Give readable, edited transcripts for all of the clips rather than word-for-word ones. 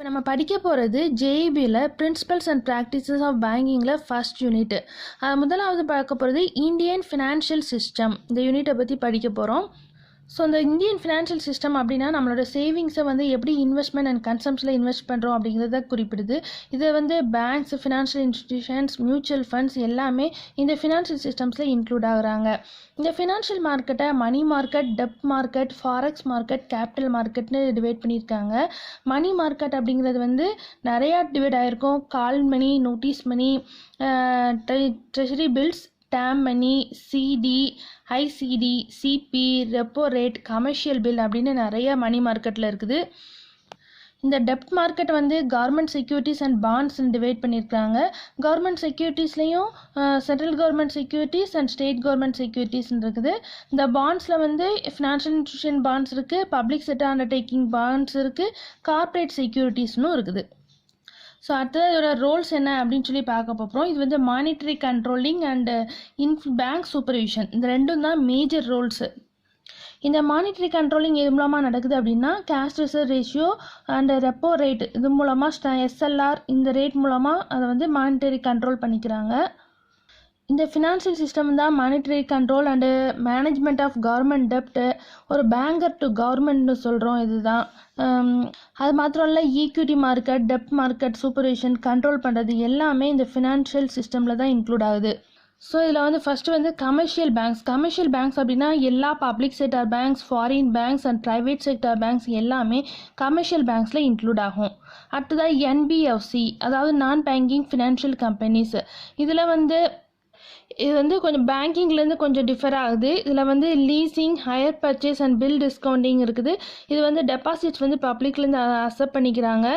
நம்ம படிக்க போகிறது ஜேஇபியில் பிரின்சிபல்ஸ் அண்ட் ப்ராக்டிசஸ் ஆஃப் பேங்கிங்கில் ஃபர்ஸ்ட் யூனிட். முதலாவது பார்க்க போகிறது இந்தியன் ஃபினான்ஷியல் சிஸ்டம். இந்த யூனிட்டை பற்றி படிக்க போகிறோம். ஸோ இந்த இந்தியன் ஃபினான்ஷியல் சிஸ்டம் அப்படின்னா நம்மளோட சேவிங்ஸை எப்படி இன்வெஸ்ட்மெண்ட் அண்ட் கன்சம்ஸில் இன்வெஸ்ட் பண்ணுறோம் அப்படிங்கிறத குறிப்பிடுது. இதை banks, financial institutions, mutual funds எல்லாமே இந்த ஃபினான்ஷியல் சிஸ்டம்ஸில் இன்க்ளூட் ஆகுறாங்க. இந்த ஃபினான்ஷியல் மார்க்கெட்டை மணி மார்க்கெட், டெப்ட் மார்க்கெட், ஃபாரெக்ஸ் மார்க்கெட், கேபிட்டல் மார்க்கெட்னு டிவைட் பண்ணியிருக்காங்க. மணி மார்க்கெட் அப்படிங்கிறது நிறையா டிவைட் ஆகிருக்கும். Call money, notice money, treasury bills, term money, CD, ICD, CP, repo rate, commercial bill அப்படின்னு நிறைய மணி மார்க்கெட்டில் இருக்குது. இந்த டெப்ட் market government securities and bonds divide பண்ணியிருக்காங்க. கவர்மெண்ட் செக்யூரிட்டிஸ்லேயும் central government securities and state government செக்யூரிட்டிஸ்ன்னு இருக்குது. இந்த பாண்ட்ஸில் ஃபினான்ஷியல் இன்ஸ்டியூஷன் பாண்ட்ஸ் இருக்குது, பப்ளிக் செக்டர் அண்டர்டேக்கிங் பாண்ட்ஸ் இருக்குது, கார்ப்பரேட் செக்யூரிட்டிஸ்னும் இருக்குது. ஸோ அடுத்தது இதோட ரோல்ஸ் என்ன அப்படின்னு சொல்லி பார்க்க போகிறோம். இது monetary controlling and bank supervision, இந்த ரெண்டும் தான் மேஜர் ரோல்ஸு. இந்த மானிட்டரி கண்ட்ரோலிங் எது மூலமாக நடக்குது அப்படின்னா cash reserve ratio and repo rate, இது மூலமாக எஸ்எல்ஆர், இந்த ரேட் மூலமாக அதை மானிட்டரி கண்ட்ரோல் பண்ணிக்கிறாங்க. இந்த ஃபினான்ஷியல் சிஸ்டம் தான் monetary control and management of government டெப்ட், ஒரு பேங்கர் டு கவர்மெண்ட்னு சொல்கிறோம். இதுதான் அது மாத்திரம் இல்லை, ஈக்விட்டி மார்க்கெட், டெப்ட் மார்க்கெட் சூப்பர்விஷன் கண்ட்ரோல் பண்ணுறது எல்லாமே இந்த ஃபினான்ஷியல் சிஸ்டமில் தான் இன்க்ளூட் ஆகுது. ஸோ இதில் first commercial banks. Commercial banks அப்படின்னா எல்லா public sector banks, foreign banks and private sector banks எல்லாமே கமர்ஷியல் பேங்க்ஸில் இன்க்ளூட் ஆகும். அடுத்ததாக என்பிஎஃப்சி, அதாவது நான் பேங்கிங் ஃபினான்ஷியல் கம்பெனிஸ். இதில் இது கொஞ்சம் பேங்கிங்லேருந்து கொஞ்சம் டிஃபர் ஆகுது. இதில் leasing, higher purchase and bill discounting இருக்குது. இது டெபாசிட்ஸ் பப்ளிக்லேருந்து அக்செப்ட் பண்ணிக்கிறாங்க.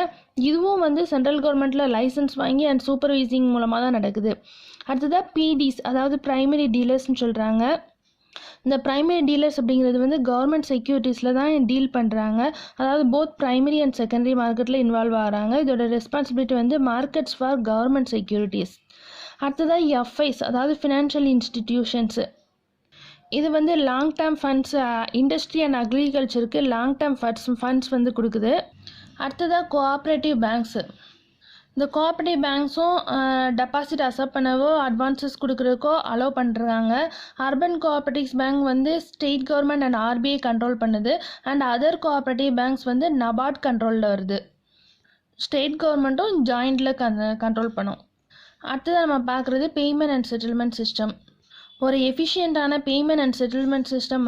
இதுவும் சென்ட்ரல் கவர்மெண்ட்டில் லைசன்ஸ் வாங்கி அண்ட் சூப்பர்வைசிங் மூலமாக தான் நடக்குது. அடுத்ததாக பிடிஸ், அதாவது ப்ரைமரி டீலர்ஸ்னு சொல்கிறாங்க. இந்த ப்ரைமரி டீலர்ஸ் அப்படிங்கிறது கவர்மெண்ட் செக்யூரிட்டிஸில் தான் டீல் பண்ணுறாங்க. அதாவது போத் ப்ரைமரி அண்ட் செகண்டரி மார்க்கெட்டில் இன்வால்வ் ஆகிறாங்க. இதோட responsibility markets for government securities. அடுத்ததாக எஃப்ஐஸ், அதாவது ஃபினான்ஷியல் இன்ஸ்டிடியூஷன்ஸு. இது long term funds, industry and அக்ரிகல்ச்சருக்கு லாங் டேர்ம் ஃபண்ட்ஸ் கொடுக்குது. அடுத்ததாக கோஆப்ரேட்டிவ் பேங்க்ஸு. இந்த கோஆப்ரேட்டிவ் பேங்க்ஸும் டெபாசிட் அக்செப்ட் பண்ணவோ அட்வான்சஸ் கொடுக்குறதுக்கோ அலோவ் பண்ணுறாங்க. Urban cooperatives bank state government and RBI control பண்ணுது. And other cooperative banks NABARD கண்ட்ரோலில் வருது. ஸ்டேட் கவர்மெண்ட்டும் ஜாயிண்டில் கண்ட்ரோல் பண்ணும். அடுத்ததாக நம்ம பார்க்குறது பேமெண்ட் அண்ட் செட்டில்மெண்ட் சிஸ்டம். ஒரு எஃபிஷியண்ட்டான பேமெண்ட் அண்ட் செட்டில்மெண்ட் சிஸ்டம்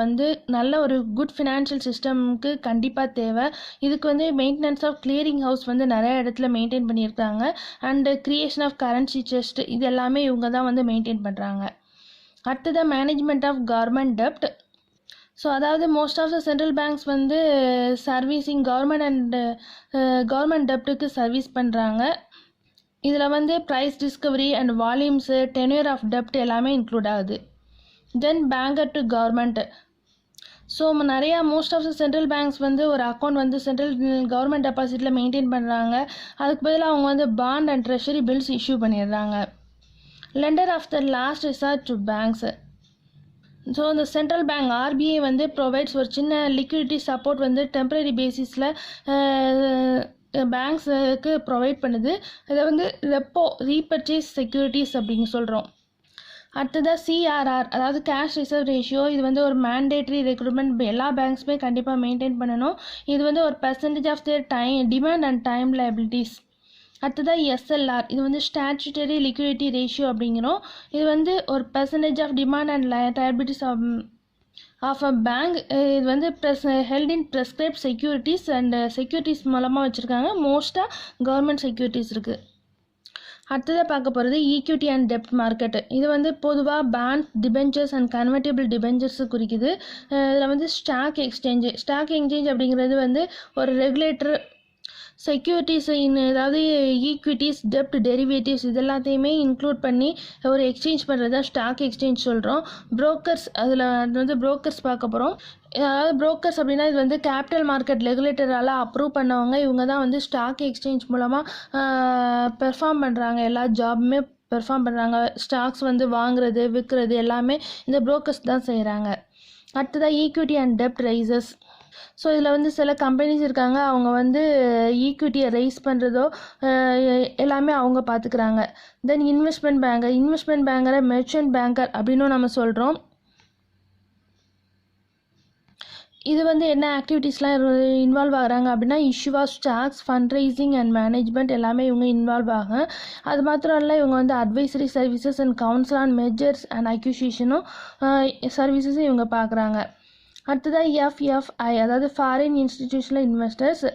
நல்ல ஒரு குட் ஃபினான்ஷியல் சிஸ்டம்க்கு கண்டிப்பாக தேவை. இதுக்கு மெயின்டெனன்ஸ் ஆஃப் கிளியரிங் ஹவுஸ் நிறைய இடத்துல மெயின்டைன் பண்ணியிருக்காங்க. And creation of currency chest, இது எல்லாமே இவங்க தான் மெயின்டைன் பண்ணுறாங்க. அடுத்ததாக மேனேஜ்மெண்ட் ஆஃப் கவர்மெண்ட் டெப்ட். ஸோ அதாவது most of the central banks servicing government and government டெப்ட்டுக்கு சர்வீஸ் பண்ணுறாங்க. இதில் price discovery and volumes, tenure of டெப்ட் எல்லாமே இன்க்ளூட் ஆகுது. Then banker to government. So நிறையா most of the central banks ஒரு அக்கௌண்ட் சென்ட்ரல் கவர்மெண்ட் டெபாசிட்டில் மெயின்டைன் பண்ணுறாங்க. அதுக்கு பதிலாக அவங்க bond and treasury bills issue பண்ணிடுறாங்க. Lender of the last resort to banks. So இந்த சென்ட்ரல் பேங்க் ஆர்பிஐ ப்ரொவைட்ஸ் ஒரு சின்ன லிக்விடிட்டி சப்போர்ட் டெம்பரரி பேசிஸில் பேங்க்ஸுக்கு ப்ரொவைட் பண்ணுது. இதை ரெப்போ ரீபர்ச்சேஸ் செக்யூரிட்டிஸ் அப்படின்னு சொல்கிறோம். அடுத்ததாக சிஆர்ஆர், அதாவது கேஷ் ரிசர்வ் ரேஷியோ. இது ஒரு மேண்டேட்ரி ரெக்ரூட்மெண்ட், எல்லா பேங்க்ஸுமே கண்டிப்பாக மெயின்டைன் பண்ணணும். இது ஒரு percentage of the demand and time liabilities. அடுத்ததாக எஸ்எல்ஆர், இது ஸ்டாச்சுட்டரி லிக்விடிட்டி ரேஷியோ அப்படிங்கிறோம். இது ஒரு percentage of demand and liabilities of a bank. இது held in prescribe securities and securities மூலமாக வச்சுருக்காங்க. மோஸ்ட்டாக கவர்மெண்ட் செக்யூரிட்டிஸ் இருக்குது. அடுத்ததாக பார்க்க போகிறது ஈக்விட்டி அண்ட் டெப்ட் மார்க்கெட். இது பொதுவாக பாண்ட், டிபெஞ்சர்ஸ் அண்ட் கன்வெர்ட்டிபிள் டிபெஞ்சர்ஸு குறிக்குது. இதில் ஸ்டாக் எக்ஸ்சேஞ்ச் அப்படிங்கிறது ஒரு ரெகுலேட்டர் செக்யூரிட்டிஸ் அதாவது ஈக்விட்டிஸ், டெப்ட், டெரிவேட்டிவ்ஸ் இது எல்லாத்தையுமே இன்க்ளூட் பண்ணி ஒரு எக்ஸ்சேஞ்ச் பண்ணுறது தான் ஸ்டாக் எக்ஸ்சேஞ்ச் சொல்கிறோம். புரோக்கர்ஸ், அதில் புரோக்கர்ஸ் பார்க்க போகிறோம். அதாவது புரோக்கர்ஸ் அப்படின்னா இது கேபிட்டல் மார்க்கெட் ரெகுலேட்டரால் அப்ரூவ் பண்ணவங்க. இவங்க தான் ஸ்டாக் எக்ஸ்சேஞ்ச் மூலமாக பெர்ஃபார்ம் பண்ணுறாங்க. எல்லா ஜாபுமே பெர்ஃபார்ம் பண்ணுறாங்க. ஸ்டாக்ஸ் வாங்குறது, விற்கிறது எல்லாமே இந்த புரோக்கர்ஸ் தான் செய்கிறாங்க. அடுத்ததாக ஈக்விட்டி அண்ட் டெப்ட் ரைசஸ். ஸோ இதில் வந்து சில கம்பெனிஸ் இருக்காங்க, அவங்க வந்து ஈக்விட்டியை ரைஸ் பண்ணுறதோ எல்லாமே அவங்க பார்த்துக்கிறாங்க. தென் இன்வெஸ்ட்மெண்ட் பேங்கரை மெர்ச்சன்ட் பேங்கர் அப்படின்னும் நம்ம சொல்கிறோம். இது வந்து என்ன ஆக்டிவிட்டீஸ்லாம் இன்வால்வ் ஆகிறாங்க அப்படின்னா, issue of stocks, fund raising and management எல்லாமே இவங்க இன்வால்வ் ஆகும். அது மாத்திரம் இல்லை, இவங்க வந்து advisory services and council on mergers and அக்யூசிஷனும் சர்வீசஸும் இவங்க பார்க்குறாங்க. அடுத்ததாக எஃப்எஃப்ஐ, அதாவது ஃபாரின் இன்ஸ்டிடியூஷனல் இன்வெஸ்டர்ஸ்.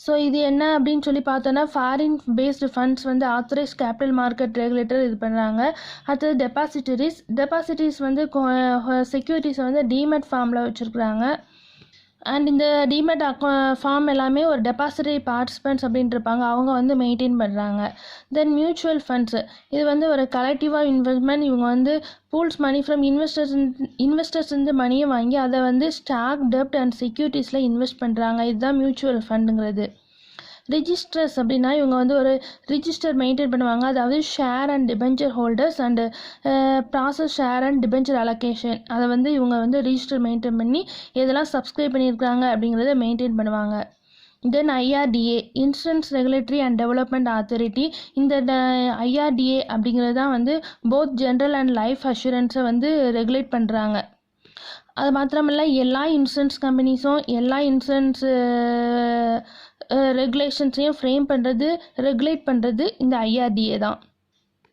ஸோ இது என்ன அப்படின்னு சொல்லி பார்த்தோன்னா, ஃபாரின் பேஸ்டு ஃபண்ட்ஸ் வந்து ஆத்தரைஸ் கேபிட்டல் மார்க்கெட் ரெகுலேட்டர் இது பண்ணுறாங்க. அடுத்தது டெபாசிட்டரிஸ் வந்து செக்யூரிட்டிஸை வந்து டிமெட் ஃபார்மில் வச்சுருக்குறாங்க. அண்ட் இந்த டிமெட் ஃபார்ம் எல்லாமே ஒரு டெபாசிட்டரி பார்ட்டிசிபென்ட்ஸ் அப்படின்ட்டு இருப்பாங்க, அவங்க வந்து மெயின்டைன் பண்ணுறாங்க. தென் மியூச்சுவல் ஃபண்ட்ஸ், இது வந்து ஒரு கலெக்டிவாக இன்வெஸ்ட்மெண்ட். இவங்க வந்து பூல்ஸ் மணி ஃப்ரம் இன்வெஸ்டர்ஸ் வந்து மணியை வாங்கி அதை வந்து ஸ்டாக், டெப்ட் அண்ட் செக்யூரிட்டிஸில் இன்வெஸ்ட் பண்ணுறாங்க. இதுதான் மியூச்சுவல் ஃபண்டுங்கிறது. ரிஜிஸ்டர்ஸ் அப்படின்னா, இவங்க வந்து ஒரு ரிஜிஸ்டர் மெயின்டைன் பண்ணுவாங்க, அதாவது share and debenture holders and process share and debenture allocation. அதை வந்து இவங்க வந்து ரிஜிஸ்டர் மெயின்டைன் பண்ணி எதெல்லாம் சப்ஸ்கிரைப் பண்ணியிருக்காங்க அப்படிங்கிறத மெயின்டைன் பண்ணுவாங்க. Then IRDA, insurance regulatory and development authority. இந்த ஐஆர்டிஏ அப்படிங்கிறது தான் வந்து போத் ஜென்ரல் அண்ட் லைஃப் அஷூரன்ஸை வந்து ரெகுலேட் பண்ணுறாங்க. அது மாத்திரமில்லை, எல்லா இன்சூரன்ஸ் கம்பெனிஸும் எல்லா இன்சூரன்ஸ் ரெகுலேஷன்ஸையும் ரெகுலேட் பண்ணுறது இந்த ஐஆர்டிஏ தான்.